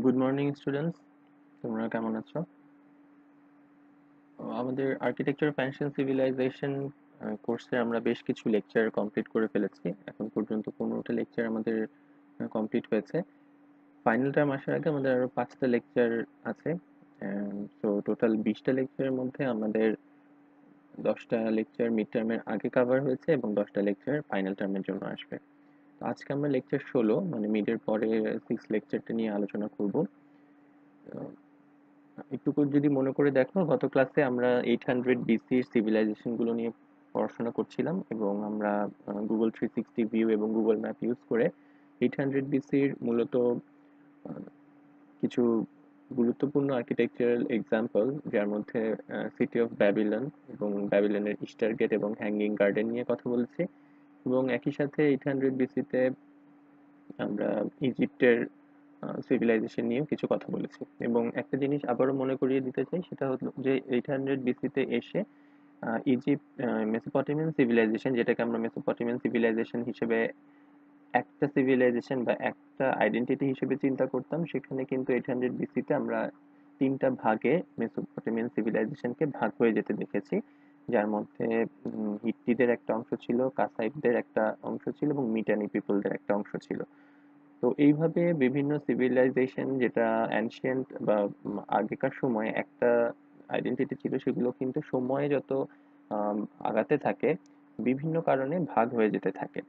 Good morning students, তোমরা কেমন আছো? আমাদের আর্কিটেকচার অফ অ্যানশিয়েন্ট সিভিলাইজেশন কোর্সে আমরা বেশ কিছু লেকচার কমপ্লিট করে ফেলেছি। এখন পর্যন্ত 15টা লেকচার আমাদের কমপ্লিট হয়েছে। ফাইনাল টার্ম আসার আগে আমাদের আরো 5টা লেকচার আছে। তো টোটাল 20টা লেকচারের মধ্যে আমাদের 10টা লেকচার মিড টার্মের আগে কভার হয়েছে এবং 10টা লেকচার ফাইনাল টার্মের জন্য আসবে। তো আজকে আমরা লেকচার 16 মানে মিডের পরে 6 লেকচারটা নিয়ে আলোচনা করব। একটু করে যদি মনে করে দেখো, গত ক্লাসে আমরা 800 বিসির সিভিলাইজেশন গুলো নিয়ে পড়াশোনা করছিলাম এবং আমরা গুগল 360 ভিউ এবং গুগল ম্যাপ ইউজ করে 800 বিসির মূলত আহ, কিছু গুরুত্বপূর্ণ আর্কিটেকচারাল এক্সাম্পল, যার মধ্যে সিটি অফ ব্যাবিলন এবং ব্যাবিলনের ইস্টার গেট এবং হ্যাঙ্গিং গার্ডেন নিয়ে কথা বলেছি। এবং একই সাথে 800 বিসিতে আমরা ইজিপ্টের সিভিলাইজেশন নিয়েও কিছু কথা বলেছি। এবং একটা জিনিস আবারও মনে করিয়ে দিতে চাই, সেটা হলো যে 800 বিসিতে এসে ইজিপ্ট মেসোপটেমিয়ান সিভিলাইজেশন, যেটাকে আমরা মেসোপটেমিয়ান সিভিলাইজেশন হিসেবে একটা সিভিলাইজেশন বা একটা আইডেন্টিটি হিসেবে চিন্তা করতাম, সেখানে কিন্তু 800 বিসিতে আমরা তিনটা ভাগে মেসোপটেমিয়ান সিভিলাইজেশনকে ভাগ হয়ে যেতে দেখেছি, যার মধ্যে হিট্টিদের একটা অংশ ছিল, কাসাইটদের একটা অংশ ছিল এবং মিটানি পিপলদের একটা অংশ ছিল। তো এইভাবে বিভিন্ন সিভিলাইজেশন, যেটা অ্যানশিয়েন্ট বা আগেকার সময়ে একটা আইডেন্টিটি ছিল, সেগুলো কিন্তু সময়ে যত আম, আগাতে থাকে বিভিন্ন কারণে ভাগ হয়ে যেতে থাকে।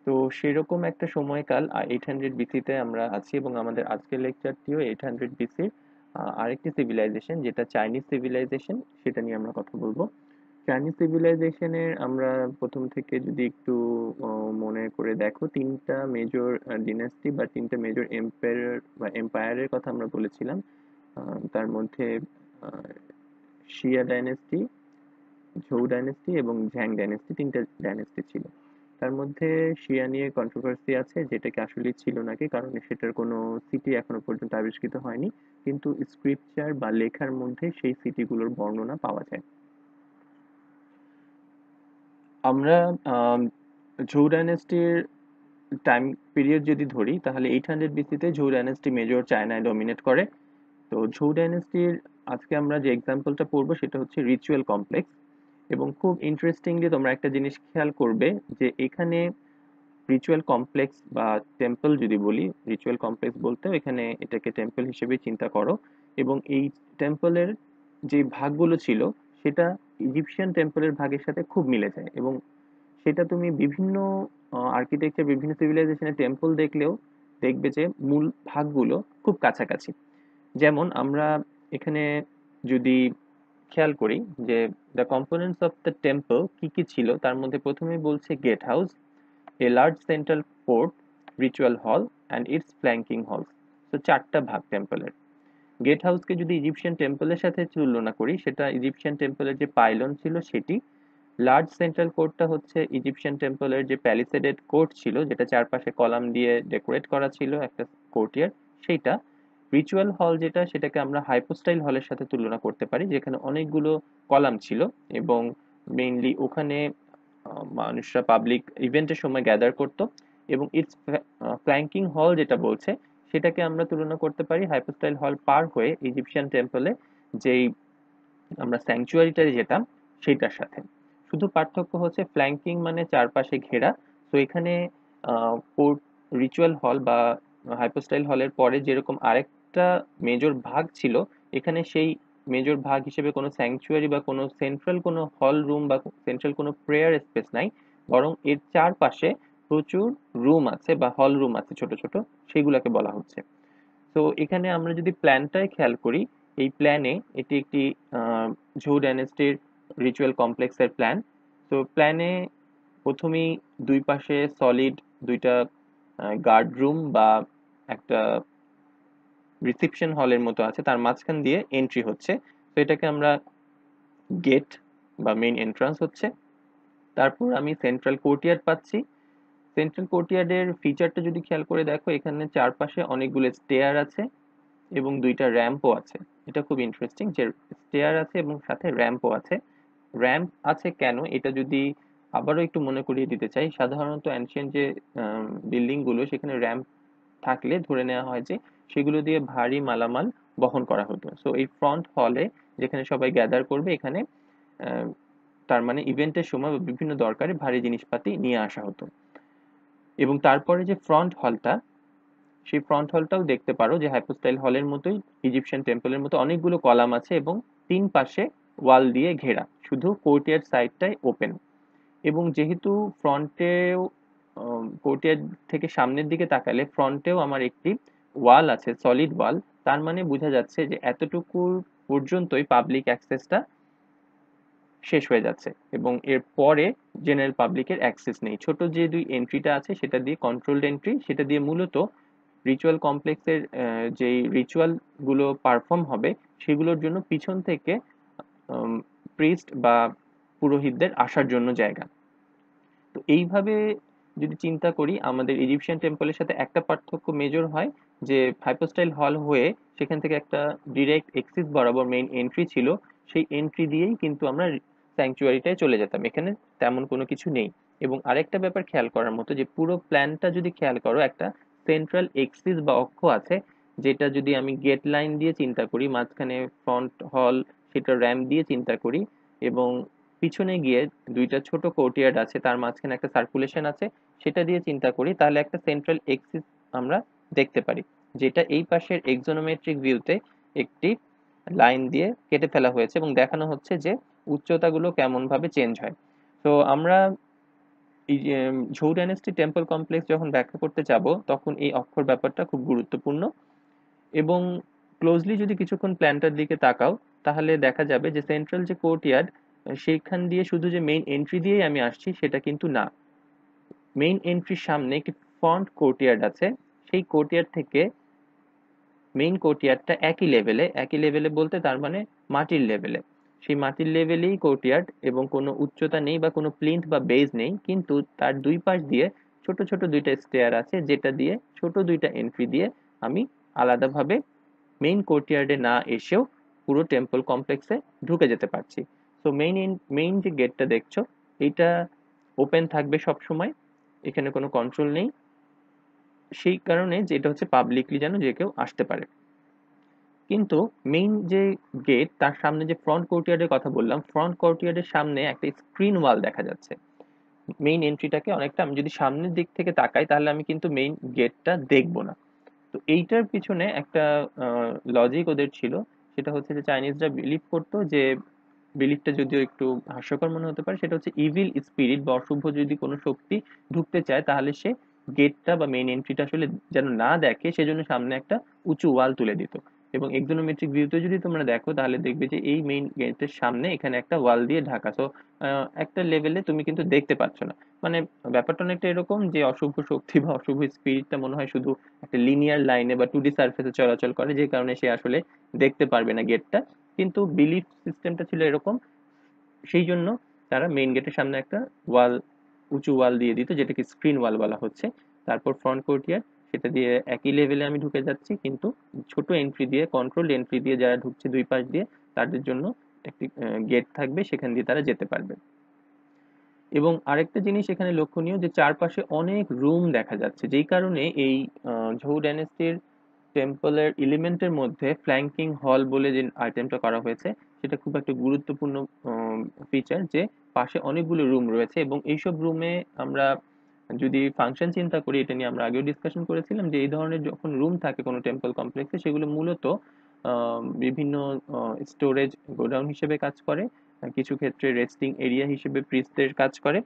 তো সেরকম একটা সময়কাল 800 বিসিতে আমরা আছি এবং আমাদের আজকের লেকচারটিও 800 বিসির আরেকটি সিভিলাইজেশন, যেটা চাইনিজ সিভিলাইজেশন, সেটা নিয়ে আমরা কথা বলবো। চাইনিজ সিভিলাইজেশনের আমরা প্রথম থেকে যদি একটু মনে করে দেখো, তিনটা মেজর ডিনাস্টি বা তিনটা মেজর এম্পায়ার বা এম্পায়ারের কথা আমরা বলেছিলাম। তার মধ্যে শিয়া ডাইনেস্টি, ঝৌ ডাইনেস্টি এবং ঝ্যাং ডাইনেস্টি, তিনটা ডাইনেস্টি ছিল। তার মধ্যে শিয়া নিয়ে কন্ট্রোভার্সি আছে, যেটাকে আসলে ছিল নাকি, কারণ সেটার কোনো সিটি এখনো পর্যন্ত আবিষ্কৃত হয়নি, কিন্তু স্ক্রিপচার বা লেখার মধ্যে সেই সিটিগুলোর বর্ণনা পাওয়া যায়। আমরা ঝৌ ডাইনেস্টির টাইম পিরিয়ড যদি ধরি, তাহলে 800 বিসিতে ঝৌ ডাইনেস্টি মেজর চায়নায় ডমিনেট করে। তো ঝৌ ডাইনেস্টির আজকে আমরা যে এক্সাম্পলটা পড়বো সেটা হচ্ছে রিচুয়াল কমপ্লেক্স। এবং খুব ইন্টারেস্টিংলি তোমরা একটা জিনিস খেয়াল করবে, যে এখানে রিচুয়াল কমপ্লেক্স বা টেম্পল যদি বলি, রিচুয়াল কমপ্লেক্স বলতেও এখানে এটাকে টেম্পল হিসেবে চিন্তা করো। এবং এই টেম্পলের যে ভাগগুলো ছিল, সেটা ইজিপশিয়ান টেম্পলের ভাগের সাথে খুব মিলে যায়। এবং সেটা তুমি বিভিন্ন আর্কিটেকচার, বিভিন্ন সিভিলাইজেশনের টেম্পল দেখলেও দেখবে যে মূল ভাগগুলো খুব কাছাকাছি। যেমন আমরা এখানে যদি খেয়াল করি যে the components of the temple কি কি ছিল, তার মধ্যে প্রথমেই বলছে gate house, a large central court, ritual hall and its flanking halls. তো চারটা ভাগ টেম্পলের। গেট হাউসকে যদি ইজিপশিয়ান টেম্পলের সাথে তুলনা করি, সেটা ইজিপশিয়ান টেম্পলের যে পাইলন ছিল সেটি। লার্জ সেন্ট্রাল কোর্টটা হচ্ছে ইজিপশিয়ান টেম্পলের যে প্যালিসেডেড কোর্ট ছিল, যেটা চারপাশে কলাম দিয়ে ডেকোরেট করা ছিল একটা কোর্টিয়ার, সেইটা। রিচুয়াল হল যেটা, সেটাকে আমরা হাইপোস্টাইল হলের সাথে তুলনা করতে পারি, যেখানে অনেকগুলো কলাম ছিল এবং মেইনলি ওখানে মানুষরা পাবলিক ইভেন্টের সময় গ্যাদার করতো। এবং ইটস ফ্ল্যাঙ্কিং হল যেটা বলছে, সেটাকে আমরা তুলনা করতে পারি হাইপোস্টাইল হল পার হয়ে ইজিপশিয়ান টেম্পলে যেই আমরা স্যাংচুয়ারিটারে যেতাম সেইটার সাথে। শুধু পার্থক্য হচ্ছে ফ্ল্যাঙ্কিং মানে চারপাশে ঘেরা। তো এখানে কোর্ট, রিচুয়াল হল বা হাইপোস্টাইল হলের পরে যেরকম আরেকটা মেজর ভাগ ছিল, এখানে সেই মেজর ভাগ হিসেবে কোনো স্যাংচুয়ারি বা কোনো সেন্ট্রাল কোনো হল রুম বা সেন্ট্রাল কোনো প্রেয়ার স্পেস নাই, বরং এর চারপাশে প্রচুর রুম আছে বা হল রুম আছে ছোট ছোট, সেগুলোকে বলা হচ্ছে। তো এখানে আমরা যদি প্ল্যানটাই খেয়াল করি, এই প্ল্যানে এটি একটি ঝৌ ডাইনেস্টির রিচুয়াল কমপ্লেক্সের প্ল্যান। তো প্ল্যানে প্রথমেই দুই পাশে সলিড দুইটা গার্ড রুম বা একটা রিসেপশন হলের মতো আছে, তার মাঝখান দিয়ে এন্ট্রি হচ্ছে। তো এটাকে আমরা গেট বা মেইন এন্ট্রান্স হচ্ছে। তারপর আমি সেন্ট্রাল কোর্টিয়ার্ড পাচ্ছি। সেন্ট্রাল কোর্টিয়ার্ডের ফিচারটা যদি খেয়াল করে দেখো, এখানে চারপাশে অনেকগুলো স্টেয়ার আছে এবং দুইটা র্যাম্পও আছে। এটা খুব ইন্টারেস্টিং যে স্টেয়ার আছে এবং সাথে র্যাম্পও আছে। র্যাম্প আছে কেন, এটা যদি আবারও একটু মনে করিয়ে দিতে চাই, সাধারণত অ্যানশিয়েন্ট যে বিল্ডিং গুলো, সেখানে র্যাম্প থাকলে ধরে নেওয়া হয় যে সেগুলো দিয়ে ভারী মালামাল বহন করা হতো। সো এই ফ্রন্ট হলে যেখানে সবাই গ্যাদার করবে, এখানে আহ, তার মানে ইভেন্টের সময় বা বিভিন্ন দরকারে ভারী জিনিসপাতি নিয়ে আসা হতো। এবং তারপরে যে ফ্রন্ট হলটা, সেই ফ্রন্ট হলটাও দেখতে পারো যে হাইপোস্টাইল হলের মতোই ইজিপশিয়ান টেম্পলের মতো অনেকগুলো কলাম আছে এবং তিন পাশে ওয়াল দিয়ে ঘেরা, শুধু কোর্টিয়ার সাইডটাই ওপেন। এবং যেহেতু ফ্রন্টেও কোর্টিয়ার থেকে সামনের দিকে তাকালে ফ্রন্টেও আমার একটি ওয়াল আছে, সলিড ওয়াল, তার মানে বোঝা যাচ্ছে যে এতটুকু পর্যন্তই পাবলিক অ্যাক্সেসটা শেষ হয়ে যাচ্ছে এবং এর পরে জেনারেল পাবলিকের অ্যাক্সেস নেই। ছোট যে দুই এন্ট্রিটা আছে সেটা দিয়ে কন্ট্রোলড এন্ট্রি, সেটা দিয়ে মূলত রিচুয়াল কমপ্লেক্সের যেই রিচুয়াল গুলো পারফর্ম হবে সেগুলোর জন্য পিছন থেকে প্রিস্ট বা পুরোহিতদের আসার জন্য জায়গা। তো এইভাবে যদি চিন্তা করি, আমাদের ইজিপশিয়ান টেম্পলের সাথে একটা পার্থক্য মেজর হয় যে হাইপোস্টাইল হল হয়ে সেখান থেকে একটা ডিরেক্ট এক্সিস বরাবর মেইন এন্ট্রি ছিল, সেই এন্ট্রি দিয়েই কিন্তু আমরা স্যাংচুয়ারিটায় চলে যেতাম, এখানে তেমন কোনো কিছু নেই। এবং আরেকটা ব্যাপার খেয়াল করার মতো যে পুরো প্ল্যানটা যদি খেয়াল করো, একটা সেন্ট্রাল এক্সিস বা অক্ষ আছে, যেটা যদি আমি গেট লাইন দিয়ে চিন্তা করি, মাঝখানে ফ্রন্ট হল সেটা র্যাম্প দিয়ে চিন্তা করি, এবং পিছনে গিয়ে দুইটা ছোট কোর্টিয়ার্ড আছে, তার মাঝখানে একটা সার্কুলেশন আছে, সেটা দিয়ে চিন্তা করি, তাহলে একটা সেন্ট্রাল এক্সিস আমরা দেখতে পারি, যেটা এই পাশের এক্সোনোমেট্রিক ভিউতে একটি লাইন দিয়ে কেটে ফেলা হয়েছে এবং দেখানো হচ্ছে যে উচ্চতাগুলো কেমন ভাবে চেঞ্জ হয়। তো আমরা এই যে ঝৌ ডাইনেস্টি টেম্পল কমপ্লেক্স যখন ব্যাখ্যা করতে যাব, তখন এই অক্ষর ব্যাপারটা খুব গুরুত্বপূর্ণ। এবং ক্লোজলি যদি কিছুক্ষণ প্ল্যানটার দিকে তাকাও, তাহলে দেখা যাবে যে সেন্ট্রাল যে কোর্টইয়ার্ড, সেইখান দিয়ে শুধু যে মেইন এন্ট্রি দিয়েই আমি আসছি সেটা কিন্তু না। মেইন এন্ট্রির সামনে একটি ফ্রন্ট কোর্টইয়ার্ড আছে, সেই কোর্টইয়ার্ড থেকে মেইন কোর্টইয়ার্ডটা একই লেভেলে বলতে তার মানে মাটির লেভেলে, সেই মাটির লেভেলেই কোর্টইয়ার্ড এবং কোনো উচ্চতা নেই বা কোনো প্লিন্থ বা বেজ নেই, কিন্তু তার দুই পাশ দিয়ে ছোট ছোট দুইটা স্টেয়ার আছে, যেটা দিয়ে ছোট দুইটা এন্ট্রি দিয়ে আমি আলাদাভাবে মেইন কোর্টইয়ার্ডে না এসেও পুরো টেম্পল কমপ্লেক্সে ঢুকে যেতে পারছি। তো মেইন যে গেটটা দেখছো, এইটা ওপেন থাকবে সব সময়, এখানে কোনো কন্ট্রোল নেই, সেই কারণে যে এটা হচ্ছে পাবলিকলি যেন যে কেউ আসতে পারে। কিন্তু মেইন যে গেট, তার সামনে যে ফ্রন্ট কোর্টইয়ার্ডের কথা বললাম, ফ্রন্ট কোর্টইয়ার্ডের সামনে একটা স্ক্রিন ওয়াল দেখা যাচ্ছে। মেইন এন্ট্রিটাকে অনেকটা আমি যদি সামনের দিক থেকে তাকাই, তাহলে আমি কিন্তু মেইন গেটটা দেখবো না। তো এইটার পিছনে একটা লজিক ওদের ছিল, সেটা হচ্ছে যে চাইনিজরা বিলিভ করতো যে, বিলিফটা যদিও একটু হাস্যকর মনে হতে পারে, সেটা হচ্ছে ইভিল স্পিরিট বা অশুভ যদি কোনো শক্তি ঢুকতে চায়, তাহলে সে গেটটা বা মেইন এন্ট্রিটা আসলে যেন না দেখে, সেজন্য সামনে একটা উঁচু ওয়াল তুলে দিত। এবং এক্সোনোমেট্রিক ভিউতে যদি তোমরা দেখো, তাহলে দেখবে যে এই মেইন গেটের সামনে এখানে একটা ওয়াল দিয়ে ঢাকা। তো একটা লেভেলে তুমি কিন্তু দেখতে পাচ্ছ না, মানে ব্যাপারটা অনেকটা এরকম যে অশুভ শক্তি বা অশুভ স্পিরিটটা মনে হয় শুধু একটা লিনিয়ার লাইনে বা 2D সারফেসে চলাচল করে, যে কারণে সে আসলে দেখতে পারবে না গেটটা। কিন্তু বিলিফ সিস্টেমটা ছিল এরকম, সেই জন্য তারা মেইন গেটের সামনে একটা ওয়াল, উঁচু ওয়াল দিয়ে দিত, যেটাকে স্ক্রিন ওয়াল বলা হচ্ছে। তারপর ফ্রন্ট কোর্টিয়ার, সেটা দিয়ে একই লেভেলে আমি ঢুকে যাচ্ছি, কিন্তু ছোট এন্ট্রি দিয়ে, কন্ট্রোল এন্ট্রি দিয়ে যারা ঢুকছে দুই পাশ দিয়ে, তাদের জন্য একটি গেট থাকবে, সেখান দিয়ে তারা যেতে পারবে। এবং আরেকটা জিনিস এখানে লক্ষণীয় যে চারপাশে অনেক রুম দেখা যাচ্ছে, যেই কারণে এই ঝৌ ডাইনেস্টির টেম্পলের এলিমেন্টের মধ্যে ফ্ল্যাঙ্কিং হল বলে যে আইটেমটা করা হয়েছে, সেটা খুব একটা গুরুত্বপূর্ণ ফিচার, যে পাশে অনেকগুলো রুম রয়েছে এবং এইসব রুমে আমরা যদি ফাংশন চিন্তা করি, এটা নিয়ে আমরা আগেও ডিসকাশন করেছিলাম যে এই ধরনের যখন রুম থাকে কোনো টেম্পল কমপ্লেক্সে, সেগুলো মূলত বিভিন্ন স্টোরেজ গোডাউন হিসেবে কাজ করে, কিছু ক্ষেত্রে রেস্টিং এরিয়া হিসেবে প্রিস্টদের কাজ করে।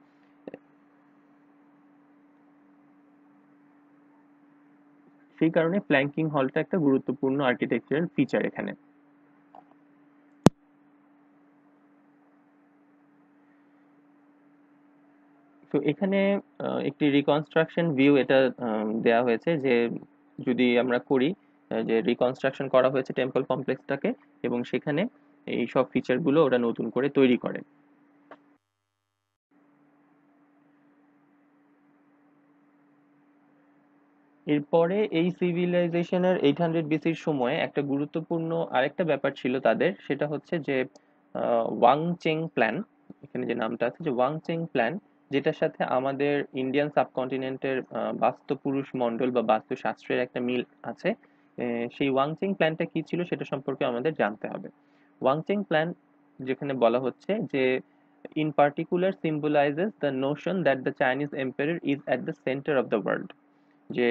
সেই কারণে ফ্ল্যাঙ্কিং হলটা একটা গুরুত্বপূর্ণ আর্কিটেকচারাল ফিচার এখানে। তো এখানে একটি রিকনস্ট্রাকশন ভিউ এটা দেয়া হয়েছে যে যদি আমরা করি, যে রিকনস্ট্রাকশন করা হয়েছে টেম্পল কমপ্লেক্সটাকে, এবং সেখানে এই সব ফিচারগুলো ওরা নতুন করে তৈরি করে। এরপরে এই সিভিলাইজেশনের 800 বিসির সময় একটা গুরুত্বপূর্ণ আরেকটা ব্যাপার ছিল তাদের, সেটা হচ্ছে যে ওয়াং চেং প্ল্যান, এখানে যে নামটা আছে যে ওয়াং চেং প্ল্যান, যেটার সাথে আমাদের ইন্ডিয়ান সাবকন্টিনেন্টের বাস্তু পুরুষ মণ্ডল বা বাস্তুশাস্ত্রের একটা মিল আছে। সেই ওয়াংচেং প্ল্যানটা কি ছিল সেটা সম্পর্কে আমাদের জানতে হবে। ওয়াংচেং প্ল্যান যেখানে বলা হচ্ছে যে in particular symbolizes the notion that the Chinese emperor is at the center of the world, যে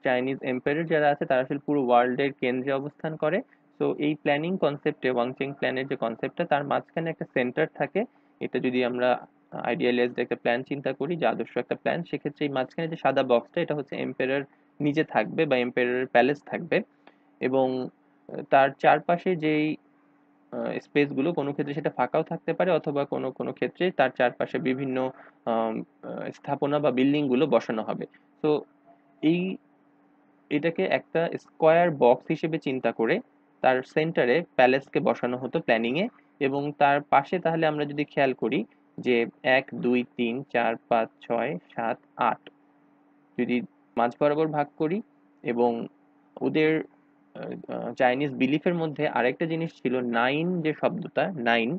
চাইনিজ এম্পায়ার যারা আছে তারা আসলে পুরো ওয়ার্ল্ডের কেন্দ্রে অবস্থান করে। তো এই প্ল্যানিং কনসেপ্টে ওয়াংচেং প্ল্যানের যে কনসেপ্টটা তার মাঝখানে একটা সেন্টার থাকে। এটা যদি আমরা আইডিয়ালাইজড একটা প্ল্যান চিন্তা করি, যে আদর্শ একটা প্ল্যান, সেক্ষেত্রে এই মাঝখানে যে সাদা বক্সটা এটা হচ্ছে এম্পায়ার নিজে থাকবে বা এম্পায়ারের প্যালেস থাকবে। এবং তার চারপাশে যেই স্পেসগুলো, কোনো ক্ষেত্রে সেটা ফাঁকাও থাকতে পারে অথবা কোনো কোনো ক্ষেত্রে তার চারপাশে বিভিন্ন স্থাপনা বা বিল্ডিং গুলো বসানো হবে। তো এই এটাকে একটা স্কোয়ার বক্স হিসেবে চিন্তা করে তার সেন্টারে প্যালেসকে বসানো হতো প্ল্যানিং এ। এবং তার পাশে তাহলে আমরা যদি খেয়াল করি যে 1 2 3 4 5 6 7 8 যদি মাঝ বরাবর ভাগ করি, এবং ওদের চাইনিজ বিলিফের মধ্যে আরেকটা জিনিস ছিল নাইন, যে শব্দটা নাইন,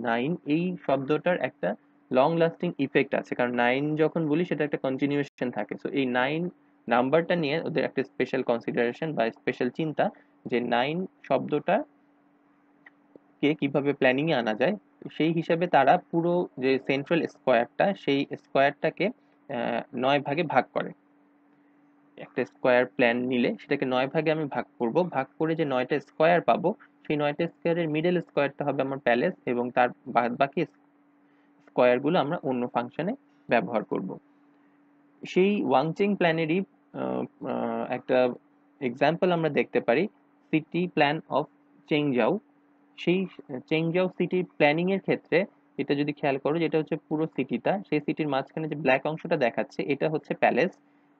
নাইন, এই শব্দটার একটা লং লাস্টিং ইফেক্ট আছে, কারণ নাইন যখন বলি সেটা একটা কন্টিনিউয়েশন থাকে। সো এই নাইন নাম্বারটা নিয়ে ওদের একটা স্পেশাল কনসিডারেশন বা স্পেশাল চিন্তা, যে নাইন শব্দটা কে কিভাবে প্ল্যানিং এ আনা যায়। সেই হিসাবে তারা পুরো যে সেন্ট্রাল স্কোয়ারটা, সেই স্কোয়ারটাকে 9 ভাগে ভাগ করে। একটা স্কোয়ার প্ল্যান নিলে সেটাকে 9 ভাগে আমি ভাগ করব, ভাগ করে যে 9টা স্কোয়ার পাবো, সেই 9টা স্কোয়ারের মিডল স্কোয়ারটা হবে আমার প্যালেস, এবং তার বাদ বাকি স্কোয়ারগুলো আমরা অন্য ফাংশনে ব্যবহার করব। সেই ওয়াংচেং প্ল্যানেরই একটা এক্সাম্পল আমরা দেখতে পারি সিটি প্ল্যান অফ চেংজাও। সেই চেংজাও সিটি প্ল্যানিং এর ক্ষেত্রে এটা যদি খেয়াল করো, যেটা হচ্ছে পুরো সিটিটা, সেই সিটির মাঝখানে যে ব্ল্যাক অংশটা দেখাচ্ছে এটা হচ্ছে প্যালেস।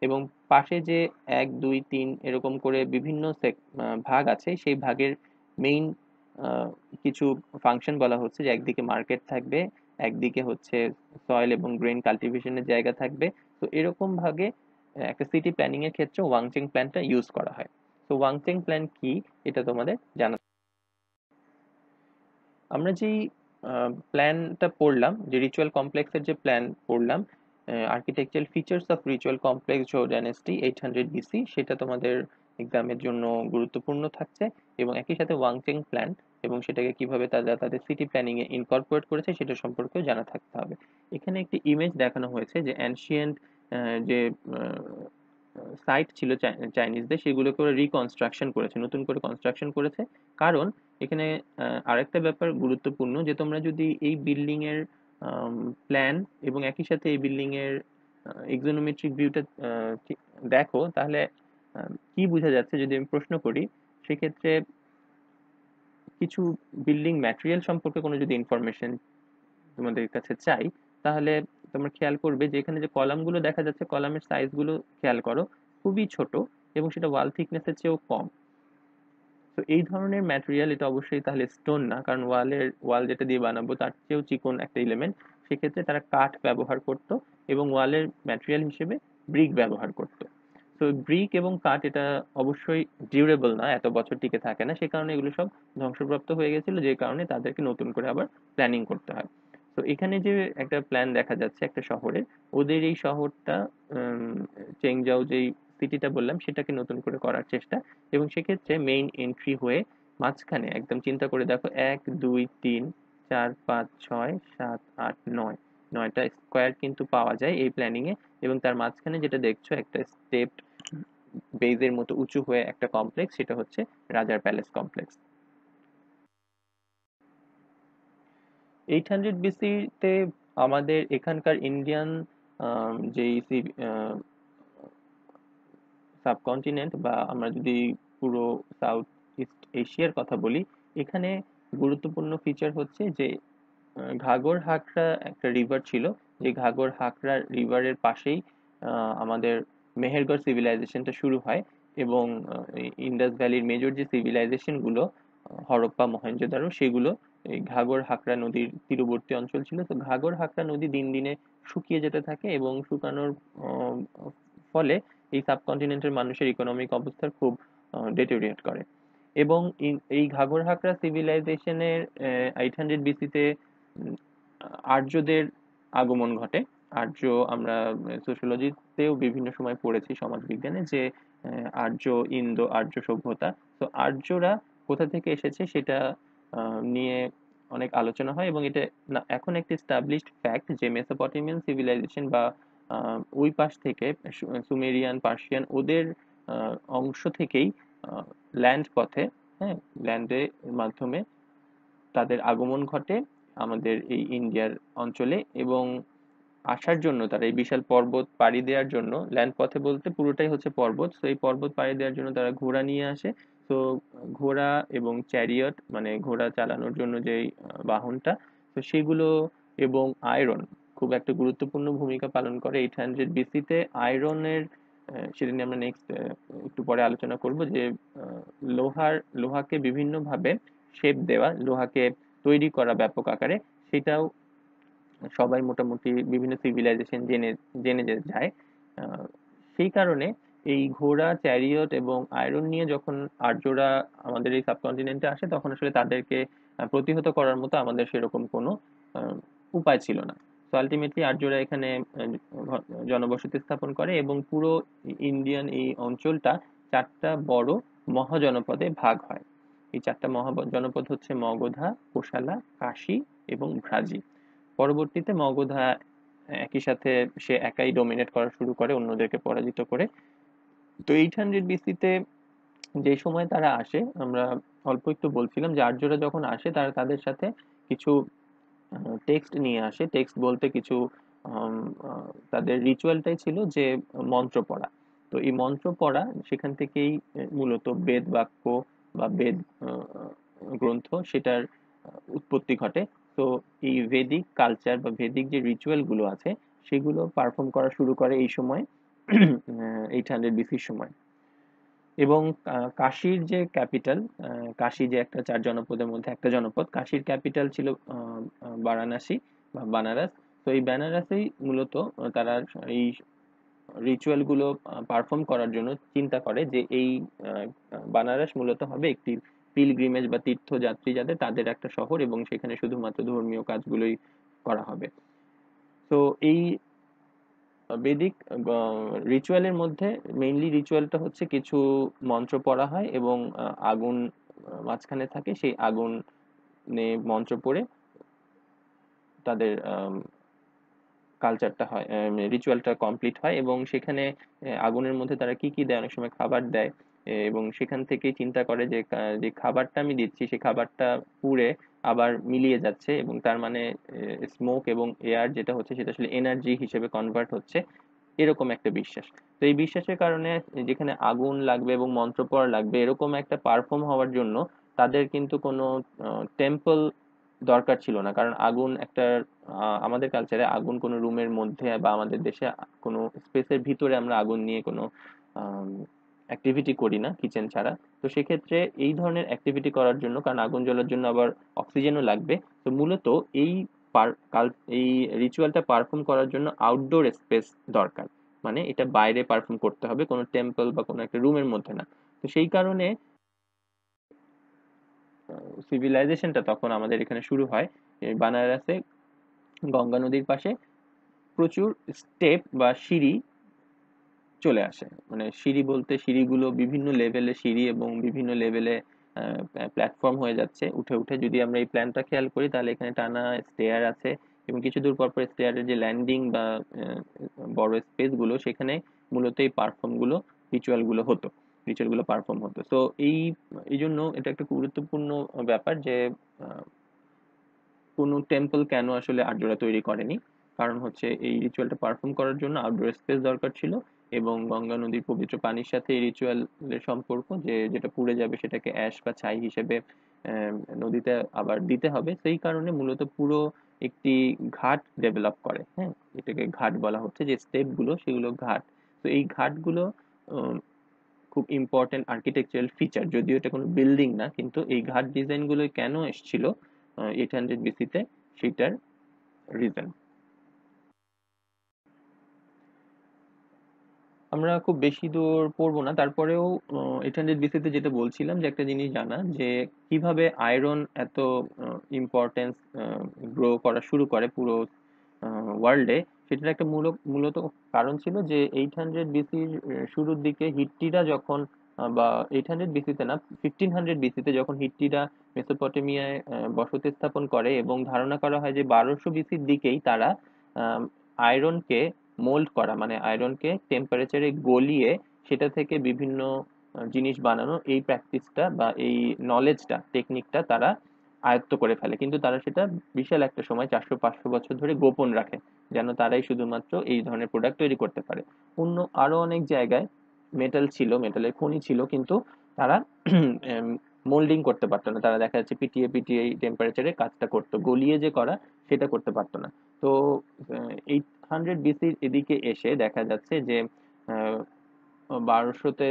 এবং পাশে যে 1 2 3 এরকম করে বিভিন্ন ভাগ আছে, সেই ভাগের মেইন কিছু ফাংশন বলা হচ্ছে, যে একদিকে মার্কেট থাকবে, একদিকে হচ্ছে সয়েল এবং গ্রেন কাল্টিভেশনের জায়গা থাকবে। তো এরকম ভাগে একটা সিটি প্ল্যানিং এর ক্ষেত্রে ওয়াংচেং প্ল্যানটা ইউজ করা হয়। তো ওয়াংচেং প্ল্যান কি এটা তোমাদের জানা। আমরা যেই প্ল্যানটা পড়লাম, যে রিচুয়াল কমপ্লেক্সের যে প্ল্যান পড়লাম, architectural features of ritual complex Zhou dynasty 800 BC, সেটা তোমাদের এক্সামের জন্য গুরুত্বপূর্ণ থাকছে। এবং একই সাথে ওয়াংচেং প্ল্যান এবং সেটাকে কিভাবে তারা তাদের সিটি প্ল্যানিং এ ইনকর্পোরেট করেছে সেটা সম্পর্কেও জানা থাকতে হবে। এখানে একটি ইমেজ দেখানো হয়েছে যে অ্যানশিয়েন্ট যে সাইট ছিল চাইনিজদের, সেগুলোকে ওরা রিকনস্ট্রাকশন করেছে, নতুন করে কনস্ট্রাকশন করেছে। কারণ এখানে আরেকটা ব্যাপার গুরুত্বপূর্ণ, যে তোমরা যদি এই বিল্ডিং এর প্ল্যান এবং একই সাথে এই বিল্ডিং এর এক্সোনোমেট্রিক ভিউটা দেখো, তাহলে কি বোঝা যাচ্ছে যদি আমি প্রশ্ন করি, সেক্ষেত্রে কিছু বিল্ডিং ম্যাটেরিয়াল সম্পর্কে কোনো যদি ইনফরমেশন তোমাদের কাছে চাই, তাহলে তোমরা খেয়াল করবে যে এখানে যে কলামগুলো দেখা যাচ্ছে, কলামের সাইজগুলো খেয়াল করো, খুবই ছোট, এবং সেটা ওয়াল থিকনেসের চেয়েও কম। তো এই ধরনের ম্যাটেরিয়াল, এটা অবশ্যই তাহলে স্টোন না, কারণ ওয়াল যেটা দিয়ে বানাবো তার চেয়েও চিকন একটা এলিমেন্ট। সেক্ষেত্রে তারা কাঠ ব্যবহার করত এবং ওয়ালের ম্যাটেরিয়াল হিসেবে ব্রিক ব্যবহার করত। তো ব্রিক এবং কাঠ এটা অবশ্যই ডিউরেবল না, এত বছর টিকে থাকে না, সে কারণে এগুলো সব ধ্বংসপ্রাপ্ত হয়ে গেছিল, যে কারণে তাদেরকে নতুন করে আবার প্ল্যানিং করতে হয়। তো এখানে যে একটা প্ল্যান দেখা যাচ্ছে একটা শহরের, ওদের এই শহরটা চেংজাও যেই সিটিটা বললাম সেটাকে নতুন করে করার চেষ্টা। এবং সেক্ষেত্রে মেইন এন্ট্রি হয়ে মাঝখানে একদম চিন্তা করে দেখো 1 2 3 4 5 6 7 8 9, 9টা স্কোয়ার কিন্তু পাওয়া যায় এই প্ল্যানিং এ। এবং তার মাঝখানে যেটা দেখছো একটা স্টেপ বেজের মতো উঁচু হয়ে একটা কমপ্লেক্স, সেটা হচ্ছে রাজার প্যালেস কমপ্লেক্স। 800 বিসিতে আমাদের এখানকার ইন্ডিয়ান যেই সাবকন্টিনেন্ট, বা আমরা যদি পুরো সাউথ ইস্ট এশিয়ার কথা বলি, এখানে গুরুত্বপূর্ণ ফিচার হচ্ছে যে ঘাগর হাকরা একটা রিভার ছিল, যে ঘাগর হাকরা রিভারের পাশেই আমাদের মেহেরগড় সিভিলাইজেশনটা শুরু হয়। এবং ইন্ডাস ভ্যালির মেজর যে সিভিলাইজেশন গুলো, হরপ্পা মহেঞ্জোদারো, সেগুলো এই ঘাগর হাকরা নদীর তীরবর্তী অঞ্চল ছিল। তো ঘাগর হাকরা নদী দিন দিনে শুকিয়ে যেতে থাকে, এবং শুকানোর আহ, ফলে এই সাবকন্টিনেন্টের মানুষের ইকোনমিক অবস্থার খুব ডেটেরিয়েট করে। এবং এই ঘাগর হাকরা সিভিলাইজেশনের 800 বিসিতে আর্যদের আগমন ঘটে। আর্য আমরা সোশিওলজিতেও বিভিন্ন সময় পড়েছি সমাজবিজ্ঞানে যে আর্য ইন্দো আর্য সভ্যতা। তো আর্যরা কোথা থেকে এসেছে সেটা নিয়ে অনেক আলোচনা হয়, এবং এটা এখন একটি এস্টাবলিশড ফ্যাক্ট যে মেসোপটেমিয়ান সিভিলাইজেশন বা ওই পাশ থেকে সুমেরিয়ান পার্সিয়ান ওদের অংশ থেকেই ল্যান্ড পথে, হ্যাঁ, ল্যান্ডের মাধ্যমে তাদের আগমন ঘটে আমাদের এই ইন্ডিয়ার অঞ্চলে। এবং আসার জন্য তারা এই বিশাল পর্বত পাড়ি দেওয়ার জন্য, ল্যান্ড পথে বলতে পুরোটাই হচ্ছে পর্বত, তো এই পর্বত পাড়ি দেওয়ার জন্য তারা ঘোড়া নিয়ে আসে। তো ঘোড়া এবং চ্যারিয়ট মানে ঘোড়া চালানোর জন্য যে বাহনটা, তো সেগুলো এবং আয়রন খুব একটা গুরুত্বপূর্ণ ভূমিকা পালন করে 800 বিসিতে। আয়রনের সেটা নিয়ে আমরা নেক্সট একটু পরে আলোচনা করব যে লোহাকে বিভিন্নভাবে শেপ দেওয়া, লোহাকে তৈরি করা ব্যাপক আকারে, সেটাও সবাই মোটামুটি বিভিন্ন সিভিলাইজেশন জেনে জেনে যায়। আহ, সেই কারণে এই ঘোড়া চ্যারিয়ট এবং আয়রন নিয়ে যখন আর্যরা আমাদের এই সাবকন্টিনেন্টে আসে তখন আসলে তাদেরকে প্রতিহত করার মতো আমাদের সেরকম কোনো আহ, উপায় ছিল না। তো আলটিমেটলি আর্যরা এখানে জনবসতি স্থাপন করে এবং পুরো ইন্ডিয়ান এই অঞ্চলটা 4টা বড় মহাজনপদে ভাগ হয়। এই 4টা মহাজনপদ হচ্ছে মগধা, কোশালা, কাশী এবং ভ্রাজি। পরবর্তীতে মগধা একই সাথে সে একাই ডমিনেট করা শুরু করে অন্যদেরকে পরাজিত করে। তো 800 বিসিতে যে সময় তারা আসে, আমরা অল্প একটু বলছিলাম যে আর্যরা যখন আসে তারা তাদের সাথে কিছু টেক্সট নিয়ে আসে। টেক্সট বলতে কিছু তাদের রিচুয়ালটাই ছিল যে মন্ত্র পড়া। তো এই মন্ত্র পড়া সেখান থেকেই মূলত বেদ বাক্য বা বেদ গ্রন্থ সেটার উৎপত্তি ঘটে। তো এই ভেদিক কালচার বা ভেদিক যে রিচুয়াল গুলো আছে সেগুলো পারফর্ম করা শুরু করে এই সময় 800 বিসির সময়। এবং কাশীর যে ক্যাপিটাল, কাশী যে একটা 4 জনপদের মধ্যে একটা জনপদ, কাশীর ক্যাপিটাল ছিল বারাণসী বা বানারস। তো এই বেনারসেই মূলত তারা এই রিচুয়াল গুলো পারফর্ম করার জন্য চিন্তা করে যে এই বানারস মূলত হবে একটি পিলগ্রিমেজ বা তীর্থযাত্রী যাদের তাদের একটা শহর, এবং সেখানে শুধুমাত্র ধর্মীয় কাজগুলোই করা হবে। তো এই বেদিক রিচুয়ালের মধ্যে মেইনলি রিচুয়ালটা হচ্ছে কিছু মন্ত্র পড়া হয় এবং আগুন মাঝখানে থাকে, সেই আগুনে মন্ত্র পড়ে তাদের কালচারটা হয়, রিচুয়ালটা কমপ্লিট হয়। এবং সেখানে আগুনের মধ্যে তারা কি কি দেয়, অনেক সময় খাবার দেয়, এবং সেখান থেকেই চিন্তা করে যে যে খাবারটা আমি দিচ্ছি সেই খাবারটা পুড়ে আবার মিলিয়ে যাচ্ছে, এবং তার মানে স্মোক এবং এয়ার যেটা হচ্ছে সেটা আসলে এনার্জি হিসেবে কনভার্ট হচ্ছে, এরকম একটা বিশ্বাস। তো এই বিশ্বাসের কারণে যেখানে আগুন লাগবে এবং মন্ত্র পড়া লাগবে এরকম একটা পারফর্ম হওয়ার জন্য তাদের কিন্তু কোনো টেম্পল দরকার ছিল না, কারণ আগুন একটা আমাদের কালচারে আগুন কোনো রুমের মধ্যে বা আমাদের দেশে কোনো স্পেসের ভিতরে আমরা আগুন নিয়ে কোনো অ্যাক্টিভিটি করি না কিচেন ছাড়া। তো সেক্ষেত্রে এই ধরনের অ্যাক্টিভিটি করার জন্য, কারণ আগুন জ্বলার জন্য আবার অক্সিজেনও লাগবে, তো মূলত এই এই রিচুয়ালটা পারফর্ম করার জন্য আউটডোর স্পেস দরকার, মানে এটা বাইরে পারফর্ম করতে হবে, কোনো টেম্পল বা কোনো একটা রুমের মধ্যে না। তো সেই কারণে সিভিলাইজেশনটা তখন আমাদের এখানে শুরু হয় এই বানারসে গঙ্গা নদীর পাশে। প্রচুর স্টেপ বা সিঁড়ি চলে আসে, মানে সিঁড়ি বলতে সিঁড়িগুলো বিভিন্ন লেভেলে সিঁড়ি এবং বিভিন্ন লেভেলে প্ল্যাটফর্ম হয়ে যাচ্ছে উঠে উঠে। যদি আমরা এই প্ল্যানটা খেয়াল করি তাহলে এখানে টানা স্টেয়ার আছে, এবং কিছু দূর পর পর স্টেয়ারের যে ল্যান্ডিং বা বড় স্পেস গুলো সেখানে মূলত এই পারফর্ম গুলো রিচুয়াল গুলো হতো, রিচুয়াল গুলো পারফর্ম হতো। তো এই এই জন্য এটা একটা গুরুত্বপূর্ণ ব্যাপার যে আহ, কোনো টেম্পল কেন আসলে আর্যরা তৈরি করেনি, কারণ হচ্ছে এই রিচুয়ালটা পারফর্ম করার জন্য আউটডোর স্পেস দরকার ছিল, এবং গঙ্গা নদীর পবিত্র পানির সাথে এই রিচুয়ালের সম্পর্ক যে যেটা পুড়ে যাবে সেটাকে অ্যাশ বা ছাই হিসেবে নদীতে আবার দিতে হবে, সেই কারণে মূলত পুরো একটি ঘাট ডেভেলপ করে। হ্যাঁ, এটাকে ঘাট বলা হচ্ছে, যে স্টেপ গুলো সেগুলো ঘাট। তো এই ঘাটগুলো উম, খুব ইম্পর্টেন্ট আর্কিটেকচারাল ফিচার, যদিও এটা কোনো বিল্ডিং না, কিন্তু এই ঘাট ডিজাইন গুলো কেন এসেছিল 800 বিসিতে সেটার রিজন। আমরা খুব বেশি দূর পড়বো না, তারপরেও 800 বিসিতে যেটা বলছিলাম যে একটা জিনিস জানা যে কিভাবে আয়রন এত ইম্পর্টেন্স গ্রো করা শুরু করে পুরো ওয়ার্ল্ডে, সেটার একটা মূলত কারণ ছিল যে 800 BC-র শুরুর দিকে হিট্টিরা যখন বা 800 BC-তে না, 1500 BC-তে যখন হিট্টিরা মেসোপটেমিয়ায় বসতি স্থাপন করে, এবং ধারণা করা হয় যে 1200 BC-র দিকেই তারা আয়রনকে মোল্ড করা, মানে আয়রনকে টেম্পারেচারে গলিয়ে সেটা থেকে বিভিন্ন জিনিস বানানো, এই প্র্যাকটিসটা বা এই নলেজটা, টেকনিকটা তারা আয়ত্ত করে ফেলে। কিন্তু তারা সেটা বিশাল একটা সময় 400-500 বছর ধরে গোপন রাখে, যেন তারাই শুধুমাত্র এই ধরনের প্রোডাক্ট তৈরি করতে পারে। অন্য আরো অনেক জায়গায় মেটাল ছিল, মেটালের খনি ছিল, কিন্তু তারা মোল্ডিং করতে পারতো না। তারা দেখা যাচ্ছে পিটিয়ে পিটিয়ে এই টেম্পারেচারে কাজটা করতো, গলিয়ে যে করা সেটা করতে পারতো না। তো 800 BC এদিকে এসে দেখা যাচ্ছে যে 1200-তে,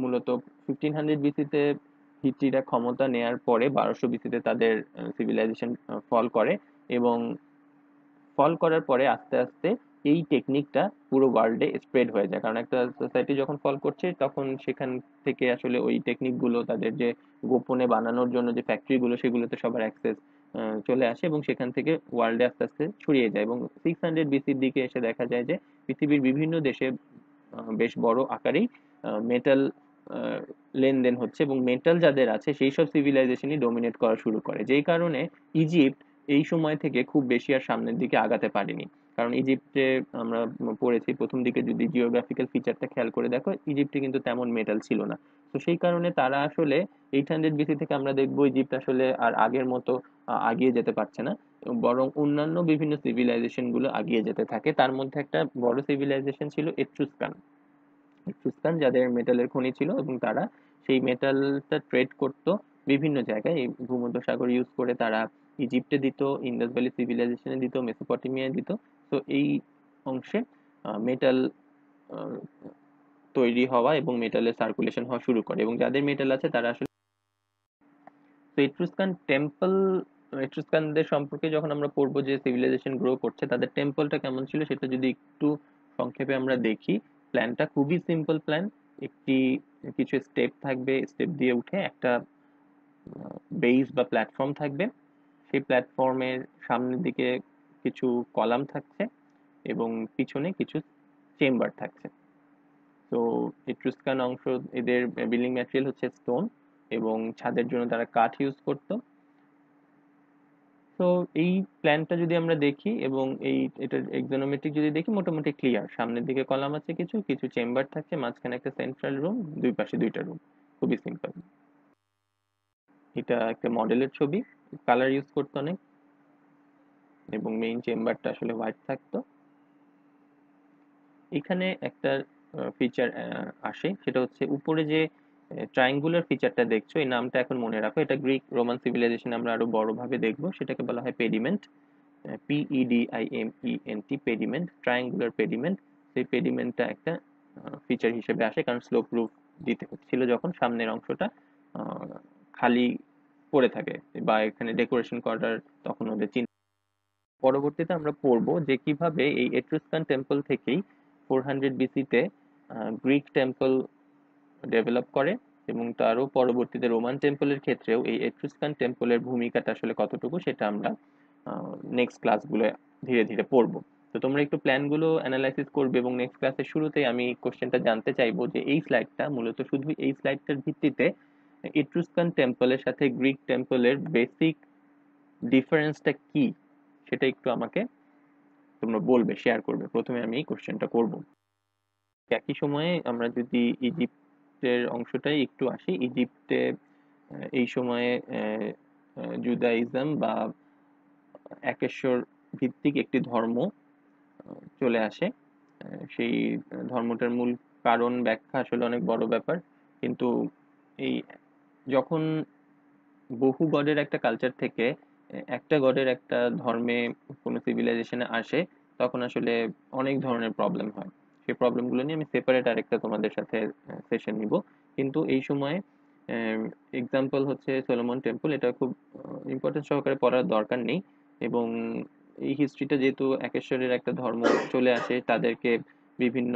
মূলত 1500 BC-তে হিট্টিরা ক্ষমতা নেয়ার পরে 1200 BC-তে তাদের সিভিলাইজেশন ফল করে, এবং ফল করার পরে আস্তে আস্তে এই টেকনিকটা পুরো ওয়ার্ল্ডে স্প্রেড হয়ে যায়। কারণ একটা সোসাইটি যখন ফল করছে, তখন সেখান থেকে আসলে ওই টেকনিকগুলো, তাদের যে গোপনে বানানোর জন্য যে ফ্যাক্টরিগুলো, সেগুলোতে সবার অ্যাক্সেস চলে আসে, এবং সেখান থেকে ওয়ার্ল্ডে আস্তে আস্তে ছড়িয়ে যায়। এবং 600 BC-র দিকে এসে দেখা যায় যে পৃথিবীর বিভিন্ন দেশে বেশ বড় আকারেই মেটাল লেনদেন হচ্ছে, এবং মেটাল যাদের আছে সেই সব সিভিলাইজেশনই ডোমিনেট করা শুরু করে, যেই কারণে ইজিপ্ট এই সময় থেকে খুব বেশি আর সামনের দিকে আগাতে পারেনি। কারণ ইজিপ্টে আমরা পড়েছি, প্রথম দিকে যদি জিওগ্রাফিক্যাল ফিচারটা খেয়াল করে দেখো, ইজিপ্টে কিন্তু তেমন মেটাল ছিল না। তো সেই কারণে তারা আসলে 800 BC থেকে আমরা দেখবো ইজিপ্ট আসলে আর আগের মতো আগিয়ে যেতে পারছে না, বরং অন্যান্য বিভিন্ন সিভিলাইজেশন গুলো আগিয়ে যেতে থাকে। তার মধ্যে একটা বড় সিভিলাইজেশন ছিল এট্রুস্কান। এট্রুস্কান যাদের মেটালের খনি ছিল, এবং তারা সেই মেটালটা ট্রেড করতো বিভিন্ন জায়গায়, এই ভূমধ্যসাগর ইউজ করে তারা ইজিপ্টে দিত, ইন্ডাস ভ্যালি সিভিলাইজেশনে দিত, মেসোপটেমিয়ায় দিত। তো এই অংশে মেটাল তৈরি হওয়া এবং মেটালের সার্কুলেশন হওয়া শুরু করে, এবং যাদের মেটাল আছে তারা আসলে, তো এট্রুস্কান টেম্পল, এট্রুস্কানদের সম্পর্কে যখন আমরা পড়বো যে সিভিলাইজেশন গ্রো করছে, তাদের টেম্পলটা কেমন ছিল সেটা যদি একটু সংক্ষেপে আমরা দেখি। প্ল্যানটা খুবই সিম্পল প্ল্যান। একটি কিছু স্টেপ থাকবে, স্টেপ দিয়ে উঠে একটা বেস বা প্ল্যাটফর্ম থাকবে। সেই প্ল্যাটফর্মের সামনের দিকে কিছু কলাম থাকছে, এবং পিছনে কিছু চেম্বার থাকছে। তো এট্রুস্কান অংশ, এদের বিল্ডিং ম্যাটেরিয়াল হচ্ছে স্টোন, এবং ছাদের জন্য তারা কাঠ ইউজ করতো। তো এই প্ল্যানটা যদি আমরা দেখি, এবং এটার এক্সোনোমেট্রিক যদি দেখি, মোটামুটি ক্লিয়ার। সামনের দিকে কলাম আছে, কিছু কিছু চেম্বার থাকছে, মাঝখানে একটা সেন্ট্রাল রুম, দুই পাশে দুইটা রুম। খুবই সিম্পল। এটা একটা মডেলের ছবি, কালার ইউজ করতো অনেক, এবং মেইন চেম্বারটা আসলে হোয়াইট থাকতো। এখানে একটা ফিচার আসে, সেটা হচ্ছে উপরে যে ট্রায়াঙ্গুলার ফিচারটা দেখছো, এই নামটা এখন মনে রাখো, এটা গ্রিক রোমান সিভিলাইজেশন আমরা আরো বড়ভাবে দেখবো। সেটাকে বলা হয় pediment, PEDIMENT, pediment, triangular pediment. সেই পেডিমেন্টটা একটা ফিচার হিসেবে আসে, কারণ স্লোপ রুফ দিতে হচ্ছিল যখন সামনের অংশটা খালি পড়ে থাকে, বা এখানে ডেকোরেশন করার তখন ওদের চিন্তা। পরবর্তীতে আমরা পড়বো যে কিভাবে এই এট্রুস্কান টেম্পল থেকেই 400 BC-তে গ্রিক টেম্পল ডেভেলপ করে, এবং তারও পরবর্তীতে রোমান টেম্পলের ক্ষেত্রেও এই এট্রুস্কান টেম্পলের ভূমিকাটা আসলে কতটুকু, সেটা আমরা নেক্সট ক্লাসগুলো ধীরে ধীরে পড়বো। তো তোমরা একটু প্ল্যানগুলো অ্যানালাইসিস করবে, এবং নেক্সট ক্লাসের শুরুতেই আমি কোশ্চেনটা জানতে চাইবো যে এই স্লাইডটা, মূলত শুধু এই স্লাইডটার ভিত্তিতে এট্রুস্কান টেম্পলের সাথে গ্রিক টেম্পলের বেসিক ডিফারেন্সটা কি, সেটা একটু আমাকে তোমরা বলবে, শেয়ার করবে। প্রথমে আমি এই কোশ্চেনটা করব। একই সময়ে আমরা যদি ইজিপ্টের অংশটাই একটু আসি, ইজিপ্টে এই সময়ে জুদাইজম বা একেশ্বর ভিত্তিক একটি ধর্ম চলে আসে। সেই ধর্মটার মূল কারণ ব্যাখ্যা আসলে অনেক বড় ব্যাপার, কিন্তু এই যখন বহু গডের একটা কালচার থেকে একটা গডের একটা ধর্মে কোনো সিভিলাইজেশনে আসে, তখন আসলে অনেক ধরনের প্রবলেম হয়। সেই প্রবলেমগুলো নিয়ে আমি সেপারেট আরেকটা তোমাদের সাথে সেশন নিব। কিন্তু এই সময় এক্সাম্পল হচ্ছে সলোমন টেম্পল, এটা খুব ইম্পর্টেন্স সহকারে পড়ার দরকার নেই। এবং এই হিস্ট্রিটা যেহেতু একেশ্বরের একটা ধর্ম চলে আসে, তাদেরকে বিভিন্ন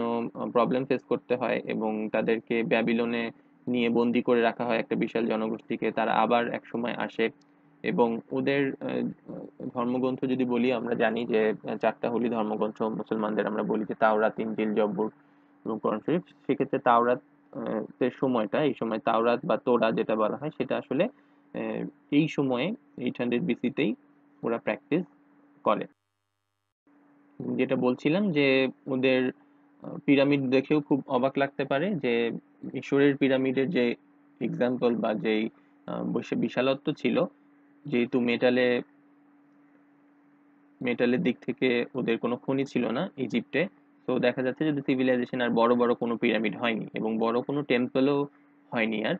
প্রবলেম ফেস করতে হয়, এবং তাদেরকে ব্যাবিলনে নিয়ে বন্দি করে রাখা হয় একটা বিশাল জনগোষ্ঠীকে। তারা আবার এক সময় আসে, এবং ওদের ধর্মগ্রন্থ যদি বলি, আমরা জানি যে চারটা হোলি ধর্মগ্রন্থ মুসলমানদের, আমরা বলি যে তাওরাত, ইনজিল, জব্বুর এবং কোরআন শরীফ। সেক্ষেত্রে তাওরাত এর সময়টা, এই সময় তাওরাত বা তোরা যেটা বলা হয়, সেটা আসলে এই সময়ে 800 বিসিতেই ওরা প্র্যাকটিস করে। যেটা বলছিলাম যে ওদের পিরামিড দেখেও খুব অবাক লাগতে পারে যে মিশরের পিরামিডের যে এক্সাম্পল বা যেই বিশালত্ব ছিল, যেহেতু মেটালের দিক থেকে ওদের কোনো খনি ছিল না ইজিপ্টে, তো দেখা যাচ্ছে যে সিভিলাইজেশন আর বড় বড় কোনো পিরামিড হয়নি এবং বড় কোনো টেম্পলও হয়নি। আর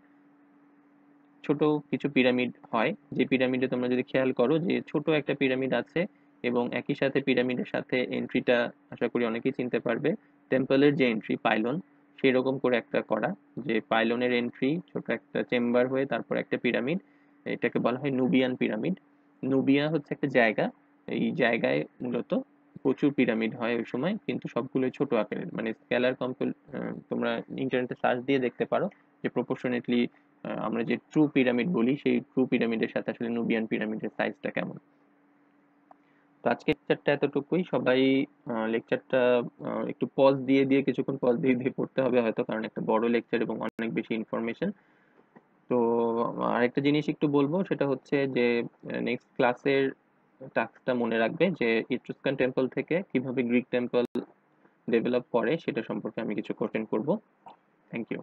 ছোট কিছু পিরামিড হয়, যে পিরামিডে তোমরা যদি খেয়াল করো যে ছোট একটা পিরামিড আছে এবং একই সাথে পিরামিডের সাথে এন্ট্রিটা আশা করি অনেকেই চিনতে পারবে, টেম্পলের যে এন্ট্রি পাইলন, সেই রকম করে একটা করা, যে পাইলনের এন্ট্রি ছোট একটা চেম্বার হয়ে তারপর একটা পিরামিড। এটাকে বলা হয় নুবিয়ান পিরামিড। নুবিয়া হচ্ছে একটা জায়গা, এই জায়গায় মূলত প্রচুর পিরামিড হয় ওই সময়, কিন্তু সবগুলোই ছোট আকারের, মানে স্কেলার কম্পেল। তোমরা ইন্টারনেটে সার্চ দিয়ে দেখতে পারো যে প্রপোর্শনেটলি আমরা যে ট্রু পিরামিড বলি, সেই ট্রু পিরামিডের সাথে আসলে নুবিয়ান পিরামিডের সাইজটা কেমন। তো আজকে লেকচারটা এতটুকুই। সবাই লেকচারটা একটু পজ দিয়ে দিয়ে, কিছুক্ষণ পজ দিয়ে দিয়ে পড়তে হবে হয়তো, কারণ একটা বড় লেকচার এবং অনেক বেশি ইনফরমেশন। তো আরেকটা জিনিস একটু বলবো, সেটা হচ্ছে যে নেক্সট ক্লাসের টাস্কটা মনে রাখবে যে ইট্রুস্কান টেম্পল থেকে কিভাবে গ্রিক টেম্পল ডেভেলপ করে সেটা সম্পর্কে আমি কিছু কোশ্চেন করব। Thank you.